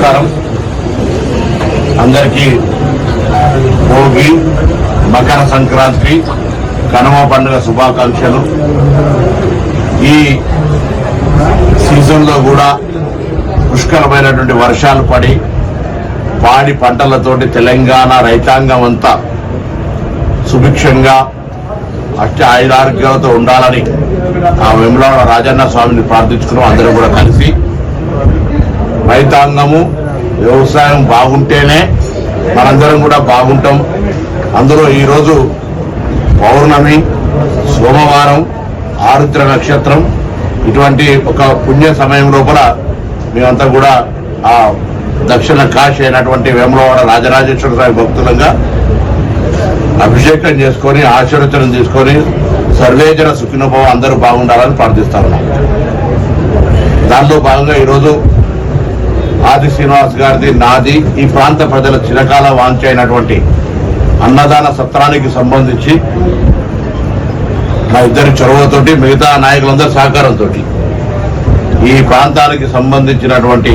నమస్కారం. అందరికీ భోగి, మకర సంక్రాంతి, కనుమ పండుగ శుభాకాంక్షలు. ఈ సీజన్లో కూడా పుష్కలమైనటువంటి వర్షాలు పడి పాడి పంటలతోటి తెలంగాణ రైతాంగం అంతా సుభిక్షంగా ఆయురారోగ్యాలతో ఉండాలని ఆ వేములవాడ రాజన్న స్వామిని ప్రార్థించుకున్నాం. అందరం కూడా కలిసి రైతాంగము వ్యవసాయం బాగుంటేనే మనందరం కూడా బాగుంటాం. అందులో ఈరోజు పౌర్ణమి, సోమవారం, ఆరుద్ర నక్షత్రం, ఇటువంటి ఒక పుణ్య సమయం లోపల మేమంతా కూడా ఆ దక్షిణ కాశీ అయినటువంటి వేములవాడ రాజరాజేశ్వర స్వామి భక్తులంగా అభిషేకం చేసుకొని ఆశీర్వచనం తీసుకొని సర్వేజన సుఖినోభవం అందరూ బాగుండాలని ప్రార్థిస్తా ఉన్నాం. దానిలో భాగంగా ఈరోజు ఆది శ్రీనివాస్ గారిది, నాది, ఈ ప్రాంత ప్రజల చిరకాల వాంఛ అయినటువంటి అన్నదాన సత్రానికి సంబంధించి మా ఇద్దరి చొరవతోటి, మిగతా నాయకులందరి సహకారంతో ఈ ప్రాంతానికి సంబంధించినటువంటి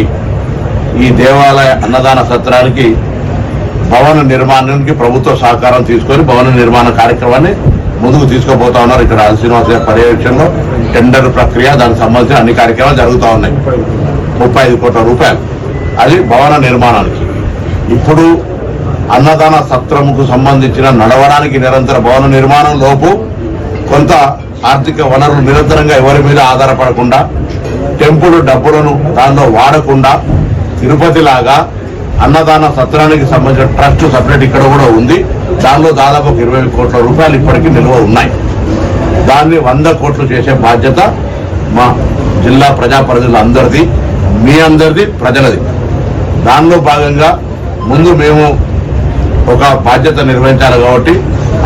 ఈ దేవాలయ అన్నదాన సత్రానికి భవన నిర్మాణానికి ప్రభుత్వ సహకారం తీసుకొని భవన నిర్మాణ కార్యక్రమాన్ని ముందుకు తీసుకుపోతా ఉన్నారు. ఇక్కడ ఆది శ్రీనివాస్ గారి పర్యవేక్షణలో టెండర్ ప్రక్రియ, దానికి సంబంధించిన అన్ని కార్యక్రమాలు జరుగుతూ ఉన్నాయి. 35 కోట్ల రూపాయలు అది భవన నిర్మాణానికి. ఇప్పుడు అన్నదాన సత్రముకు సంబంధించిన నడవడానికి నిరంతర భవన నిర్మాణం లోపు కొంత ఆర్థిక వనరులు నిరంతరంగా ఎవరి మీద ఆధారపడకుండా, టెంపుల్ డబ్బులను దానిలో వాడకుండా, తిరుపతి లాగా అన్నదాన సత్రానికి సంబంధించిన ట్రస్ట్ సపరేట్ ఇక్కడ కూడా ఉంది. దానిలో దాదాపు 20 కోట్ల రూపాయలు ఇప్పటికీ నిల్వ ఉన్నాయి. దాన్ని 100 కోట్లు చేసే బాధ్యత మా జిల్లా ప్రజాప్రతినిధులందరిది, మీ అందరిది, ప్రజలది. దానిలో భాగంగా ముందు మేము ఒక బాధ్యత నిర్వహించాలి కాబట్టి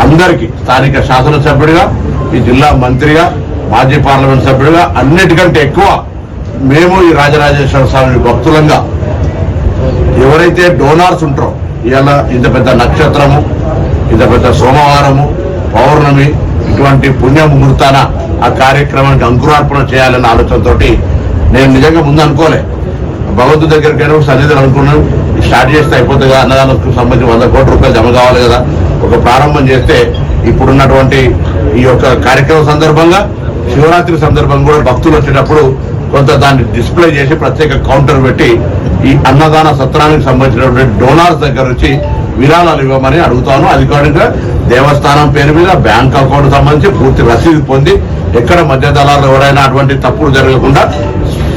అందరికీ స్థానిక శాసనసభ్యుడిగా, ఈ జిల్లా మంత్రిగా, మాజీ పార్లమెంట్ సభ్యుడిగా, అన్నిటికంటే ఎక్కువ మేము ఈ రాజరాజేశ్వర స్వామి భక్తులంగా ఎవరైతే డోనార్స్ ఉంటారో, ఇవాళ ఇంత పెద్ద నక్షత్రము, ఇంత పెద్ద సోమవారము, పౌర్ణమి, ఇటువంటి పుణ్య ముహూర్తాన ఆ కార్యక్రమానికి అంకురార్పణ చేయాలన్న ఆలోచనతోటి నేను నిజంగా ముందు అనుకోలే. భగవంతుడి దగ్గరికి సన్నిధిని అనుకున్నాను, స్టార్ట్ చేస్తే అయిపోతుంది కదా, అన్నదానికి సంబంధించి 100 కోట్ల రూపాయలు జమ కావాలి కదా, ఒక ప్రారంభం చేస్తే ఇప్పుడున్నటువంటి ఈ యొక్క కార్యక్రమం సందర్భంగా, శివరాత్రి సందర్భంగా కూడా భక్తులు వచ్చేటప్పుడు కొంత దాన్ని డిస్ప్లే చేసి ప్రత్యేక కౌంటర్ పెట్టి ఈ అన్నదాన సత్రానికి సంబంధించినటువంటి డోనార్స్ దగ్గర నుంచి విరాళాలు ఇవ్వమని అడుగుతాను. అధికారికంగా దేవస్థానం పేరు మీద బ్యాంక్ అకౌంట్ సంబంధించి పూర్తి రసీదు పొంది, ఎక్కడ మధ్య దళాలు ఎవరైనా అటువంటి తప్పులు జరగకుండా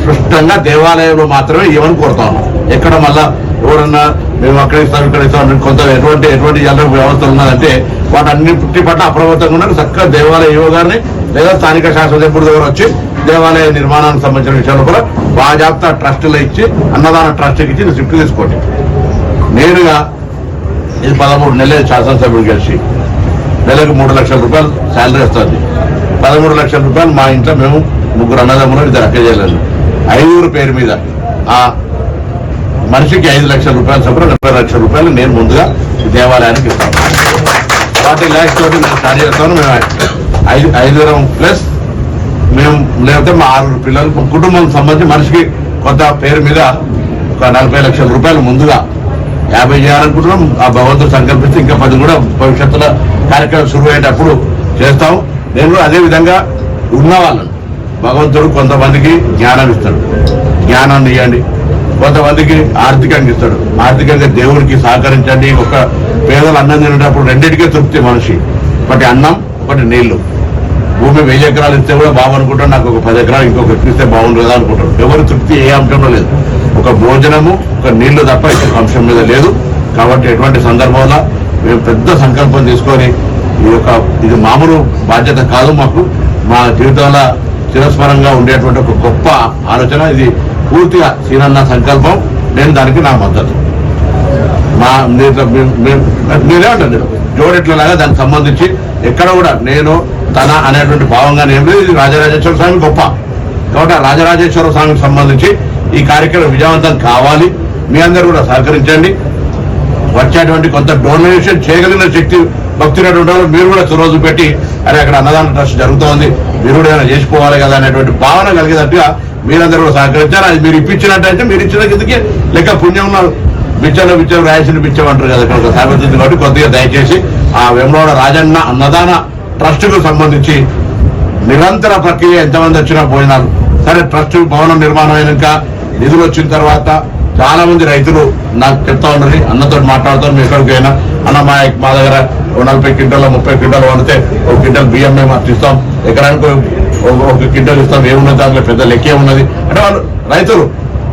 స్పష్టంగా దేవాలయంలో మాత్రమే ఇవ్వని కోరుతాను. ఎక్కడ మళ్ళా ఎవరన్నా మేము అక్కడ ఇస్తాం ఇక్కడ ఇస్తాం కొంత ఎటువంటి వ్యవస్థలు ఉన్నదంటే వాటన్నిటి పట్ల అప్రమత్తంగా ఉన్నారు. చక్కగా దేవాలయ యువగారిని లేదా స్థానిక శాసనసభ్యుడి దగ్గర వచ్చి దేవాలయ నిర్మాణానికి సంబంధించిన విషయాలు కూడా బాజాప్తా ట్రస్టులో ఇచ్చి, అన్నదాన ట్రస్ట్కి ఇచ్చి స్విఫ్ట్ తీసుకోండి. నేరుగా ఇది 13 నెలలు శాసనసభ్యుడు కలిసి నెలకు 3 లక్షల రూపాయలు శాలరీ వస్తుంది. 13 లక్షల రూపాయలు మా ఇంట్లో మేము 3 అన్నదమ్ములు, 2 అక్కజేయాలి, 5 పేరు మీద ఆ మనిషికి 5 లక్షల రూపాయలు చొప్పున 30 లక్షల రూపాయలు నేను ముందుగా దేవాలయానికి ఇస్తాను. 40 lakhs తోటి మేము స్టార్ట్ చేస్తాను. మేము 5 ప్లస్ మేము లేకపోతే మా 6 పిల్లలు, కుటుంబం సంబంధించి మనిషికి కొంత పేరు మీద ఒక 40 లక్షల రూపాయలు ముందుగా 50 చేయాలనుకుంటున్నాం. ఆ భగవంతుడు సంకల్పిస్తే ఇంకా 10 కూడా భవిష్యత్తులో కార్యక్రమం శురు అయ్యేటప్పుడు చేస్తాం. నేను కూడా అదే విధంగా ఉన్న వాళ్ళను భగవంతుడు కొంతమందికి జ్ఞానం ఇస్తాడు, జ్ఞానాన్ని ఇవ్వండి. కొంతమందికి ఆర్థికంగా ఇస్తాడు, ఆర్థికంగా దేవుడికి సహకరించండి. ఒక పేదలు అన్నం తినేటప్పుడు రెండింటికే తృప్తి మనిషి, ఒకటి అన్నం, ఒకటి నీళ్లు. భూమి 1000 ఎకరాలు ఇస్తే కూడా బాగునుకుంటాడు, నాకు ఒక 10 ఎకరాలు ఇంకొక ఇస్తే బాగుండు కదా అనుకుంటాడు. ఎవరి తృప్తి ఏ అంశంలో లేదు, ఒక భోజనము, ఒక నీళ్లు తప్ప ఇంకొక అంశం మీద లేదు. కాబట్టి ఎటువంటి సందర్భంలో మేము పెద్ద సంకల్పం తీసుకొని ఇది మామూలు బాధ్యత కాదు, మాకు మా జీవితంలో చిరస్మరంగా ఉండేటువంటి ఒక గొప్ప ఆలోచన. ఇది పూర్తిగా సీనన్న సంకల్పం, నేను దానికి నా మద్దతు. మా నేనేమంటాను జోడెట్లలాగా దానికి సంబంధించి ఎక్కడ కూడా నేను తన అనేటువంటి భావంగా ఏం లేదు. ఇది రాజరాజేశ్వర స్వామి గొప్ప కాబట్టి ఆ రాజరాజేశ్వర స్వామికి సంబంధించి ఈ కార్యక్రమం విజయవంతం కావాలి. మీ అందరూ కూడా సహకరించండి. వచ్చేటువంటి కొంత డొనేషన్ చేయగలిగిన శక్తి భక్తున్నటువంటి వాళ్ళు మీరు కూడా చొరవ చూపెట్టి అరే అక్కడ అన్నదాన ట్రస్ట్ జరుగుతోంది, మీరు కూడా ఏమైనా చేసుకోవాలి కదా అనేటువంటి భావన కలిగేటట్టుగా మీరందరూ కూడా సహకరించారు. అది మీరు ఇప్పించినట్టయితే మీరు ఇచ్చిన కిందకి లెక్క పుణ్యంలో బిచ్చం రాయసిన బిచ్చం అంటారు కదా ఇక్కడ సాగుతుంది. కాబట్టి కొద్దిగా దయచేసి ఆ వేములవాడ రాజన్న అన్నదాన ట్రస్ట్ కు సంబంధించి నిరంతర ప్రక్రియ ఎంతమంది వచ్చినా భోజనాలు సరే. ట్రస్ట్ భవనం నిర్మాణం అయినాక నిధులు వచ్చిన తర్వాత చాలా మంది రైతులు నాకు చెప్తా ఉన్నది, అన్నతో మాట్లాడుతాను మీ ఎక్కడికి అయినా అన్న మా దగ్గర 40 క్వింటాలు 30 క్వింటాలు వండితే 1 క్వింటల్ బియ్యం మేము ఇస్తాం, ఎకరానికి 1 క్వింటల్ ఇస్తాం, ఏమున్నది దాంట్లో పెద్ద లెక్కే ఉన్నది అంటే వాళ్ళు రైతులు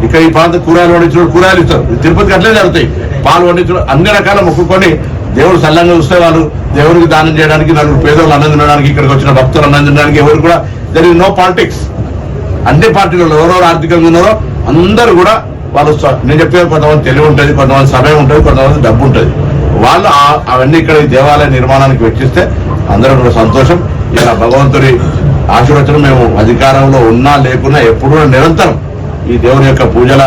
ఇక్కడ ఈ ప్రాంతం కూరగాయలు పండించడం కూరగాయలు ఇస్తారు. తిరుపతికి అట్లే జరుగుతాయి. పాలు పండించడం అన్ని రకాల మొక్కుకొని దేవుడు సల్లంగా చూస్తే వాళ్ళు దేవుడికి దానం చేయడానికి, నలుగురు పేదోళ్ళు అన్నం తినడానికి, ఇక్కడికి వచ్చిన భక్తులు అన్నం తినడానికి ఎవరు కూడా దర్ ఇస్ నో పాలిటిక్స్. అన్ని పార్టీలు ఎవరెవరు ఆర్థికంగా ఉన్నారో అందరూ కూడా వాళ్ళు నేను చెప్పే కొంతమంది తెలివి ఉంటుంది, కొంతమంది సమయం ఉంటుంది, కొంతమంది డబ్బు ఉంటుంది. వాళ్ళు అవన్నీ ఇక్కడ ఈ దేవాలయ నిర్మాణానికి వెచ్చిస్తే అందరూ కూడా సంతోషం. ఇలా భగవంతుడి ఆశీర్వచనం మేము అధికారంలో ఉన్నా లేకున్నా ఎప్పుడు నిరంతరం ఈ దేవుని యొక్క పూజల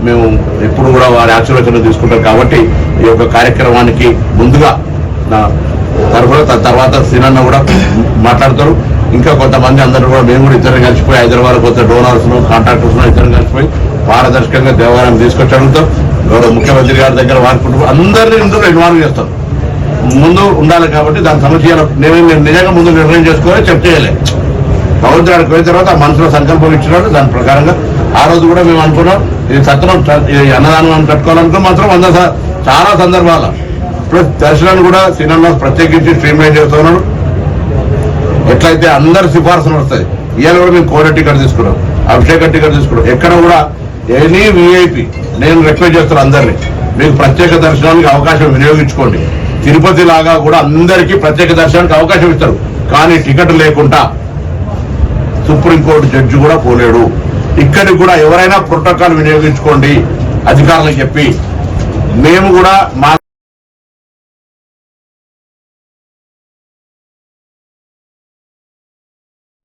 మేము ఎప్పుడు కూడా వారి ఆశీర్వచనం తీసుకుంటాం. కాబట్టి ఈ యొక్క కార్యక్రమానికి ముందుగా నా తరఫున తర్వాత సినన్న కూడా మాట్లాడతారు. ఇంకా కొంతమంది అందరూ కూడా మేము కూడా ఇద్దరు కలిసిపోయి హైదరాబాద్ కొత్త డోనర్స్ కాంట్రాక్టర్స్ ఇద్దరు కలిసిపోయి పారదర్శకంగా దేవాలయం తీసుకొచ్చడంతో గౌరవ ముఖ్యమంత్రి గారి దగ్గర వారి కుటుంబం అందరినీ ఇందులో ఇన్వాల్వ్ చేస్తాం. ముందు ఉండాలి కాబట్టి దాని సమస్య నేను నిజంగా ముందు నిర్ణయం చేసుకోవాలి చెప్ చేయలేదు. భగవంతుడికి పోయిన తర్వాత ఆ మనసులో సంకల్పం ఇచ్చినాడు. దాని ప్రకారంగా ఆ రోజు కూడా మేము అనుకున్నాం ఇది సత్రం అన్నదానం కట్టుకోవాలనుకున్నాం. మాత్రం చాలా సందర్భాల ఇప్పుడు దర్శనాన్ని కూడా సినిమా ప్రత్యేకించి స్ట్రీమ్ లైన్ చేస్తున్నాడు. ఎట్లయితే అందరు సిఫార్సులు వస్తాయి. ఇవాళ కూడా మేము కోడ టికెట్ తీసుకున్నాం, అభిషేక టికెట్ తీసుకున్నాం. ఎక్కడ కూడా ఎనీ విఐపి నేను రిక్వెస్ట్ చేస్తాను అందరినీ, మీకు ప్రత్యేక దర్శనానికి అవకాశం వినియోగించుకోండి. తిరుపతి లాగా కూడా అందరికీ ప్రత్యేక దర్శనానికి అవకాశం ఇస్తారు. కానీ టికెట్ లేకుండా సుప్రీంకోర్టు జడ్జి కూడా పోలేడు. ఇక్కడికి కూడా ఎవరైనా ప్రోటోకాల్ వినియోగించుకోండి అధికారులకు చెప్పి మేము కూడా మా